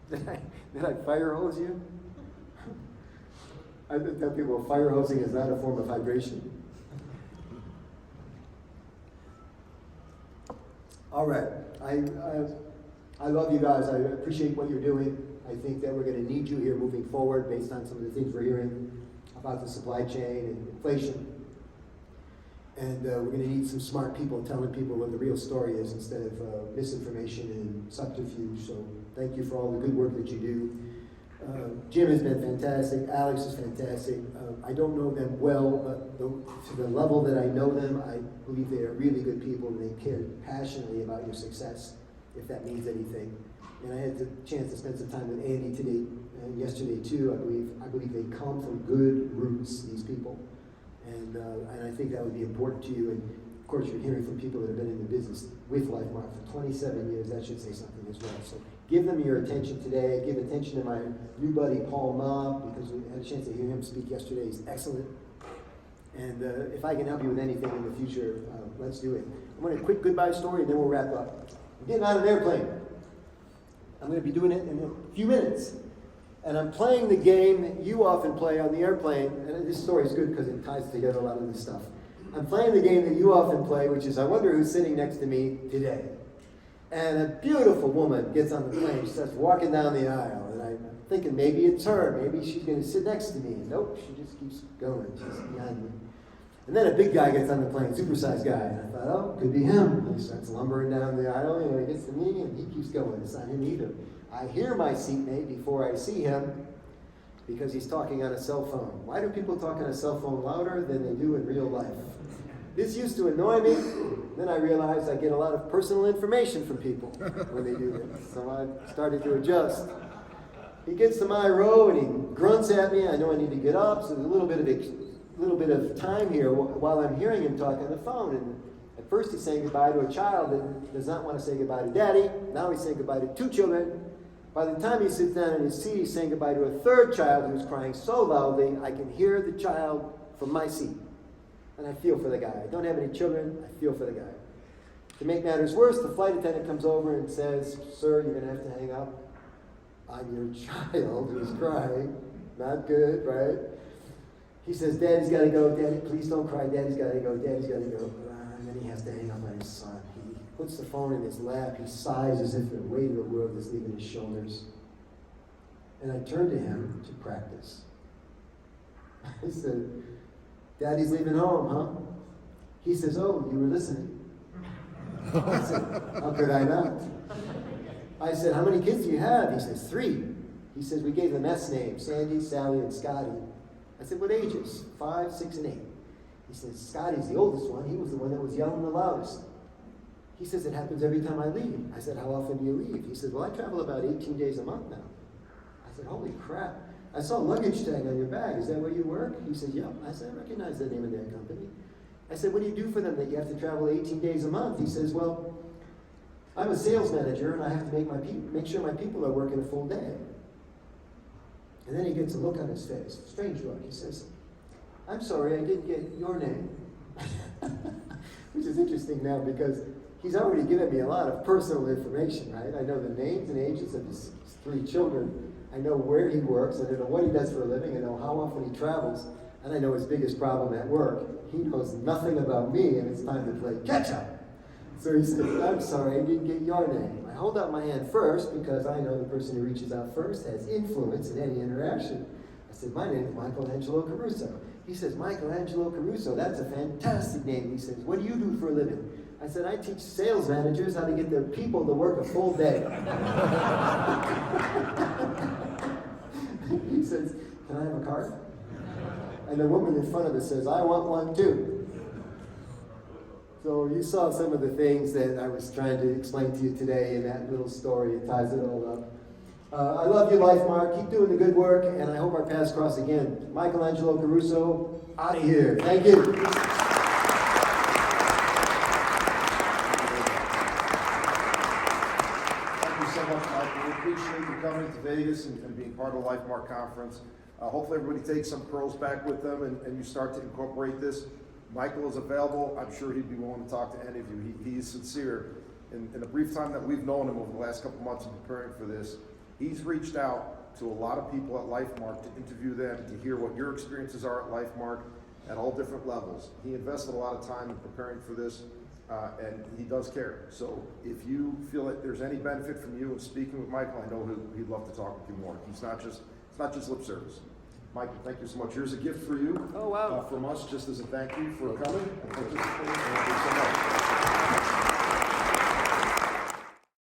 Did I fire hose you? I tell people fire hosing is not a form of hydration. All right, I love you guys. I appreciate what you're doing. I think that we're going to need you here moving forward based on some of the things we're hearing about the supply chain and inflation. And we're going to need some smart people telling people what the real story is instead of misinformation and subterfuge. So thank you for all the good work that you do. Jim has been fantastic. Alex is fantastic. I don't know them well, but to the level that I know them, I believe they are really good people and they care passionately about your success, if that means anything. And I had the chance to spend some time with Andy today and yesterday too. I believe they come from good roots, these people. And I think that would be important to you. And of course, you're hearing from people that have been in the business with Lifemark for 27 years. That should say something as well. So give them your attention today. Give attention to my new buddy, Paul Ma, because we had a chance to hear him speak yesterday. He's excellent. And if I can help you with anything in the future, let's do it. I'm going to quick goodbye story, and then we'll wrap up. I'm getting on an airplane. I'm going to be doing it in a few minutes. And I'm playing the game that you often play on the airplane. And this story is good because it ties together a lot of this stuff. I'm playing the game that you often play, which is I wonder who's sitting next to me today. And a beautiful woman gets on the plane. She starts walking down the aisle. And I'm thinking maybe it's her. Maybe she's going to sit next to me. And nope, she just keeps going. She's behind me. And then a big guy gets on the plane, supersized guy. And I thought, oh, could be him. And he starts lumbering down the aisle. You know, he gets to me and he keeps going. It's not him either. I hear my seatmate before I see him because he's talking on a cell phone. Why do people talk on a cell phone louder than they do in real life? This used to annoy me. Then I realized I get a lot of personal information from people when they do this. So I started to adjust. He gets to my row and he grunts at me. I know I need to get up. So there's a little bit of time here while I'm hearing him talk on the phone. And at first he's saying goodbye to a child that does not want to say goodbye to daddy. Now he's saying goodbye to two children. By the time he sits down in his seat, he's saying goodbye to a third child who's crying so loudly, I can hear the child from my seat. And I feel for the guy. I don't have any children. I feel for the guy. To make matters worse, the flight attendant comes over and says, sir, you're going to have to hang up on your child who's crying. Not good, right? He says, Daddy's got to go. Daddy, please don't cry. Daddy's got to go. Daddy's got to go. And then he has to hang up on his son. He puts the phone in his lap. He sighs as if the weight of the world is leaving his shoulders. And I turned to him to practice. I said, Daddy's leaving home, huh? He says, oh, you were listening. I said, how could I not? I said, how many kids do you have? He says, 3. He says, we gave them S names, Sandy, Sally, and Scotty. I said, what ages? 5, 6, and 8. He says, Scotty's the oldest one. He was the one that was yelling the loudest. He says, it happens every time I leave. I said, how often do you leave? He said, well, I travel about 18 days a month now. I said, holy crap. I saw a luggage tag on your bag. Is that where you work? He said, yeah. I said, I recognize the name of that company. I said, what do you do for them that you have to travel 18 days a month? He says, well, I'm a sales manager and I have to make sure my people are working a full day. And then he gets a look on his face, strange look. He says, I'm sorry, I didn't get your name. Which is interesting now because he's already given me a lot of personal information, right? I know the names and ages of his 3 children. I know where he works. I know what he does for a living. I know how often he travels. And I know his biggest problem at work. He knows nothing about me, and it's time to play catch-up. So he says, I'm sorry, I didn't get your name. I hold out my hand first because I know the person who reaches out first has influence in any interaction. I said, my name is Michael Angelo Caruso. He says, Michael Angelo Caruso, that's a fantastic name. He says, what do you do for a living? I said, I teach sales managers how to get their people to work a full day. He says, can I have a card? And the woman in front of us says, I want one too. So you saw some of the things that I was trying to explain to you today in that little story. It ties it all up. I love you, Lifemark. Keep doing the good work, and I hope our paths cross again. Michael Angelo Caruso, out of here. Thank you. Thank you so much, Michael. We appreciate you coming to Vegas and being part of the Lifemark Conference. Hopefully everybody takes some pearls back with them and you start to incorporate this. Michael is available. I'm sure he'd be willing to talk to any of you. He is sincere. In the brief time that we've known him over the last couple months in preparing for this, He's reached out to a lot of people at Lifemark to interview them, to hear what your experiences are at Lifemark at all different levels. He invested a lot of time in preparing for this, and he does care. So if you feel that there's any benefit from you in speaking with Michael, I know he'd love to talk with you more. It's not just lip service. Michael, thank you so much. Here's a gift for you. Oh, wow. From us, just as a thank you for coming and participating. Thank you so much.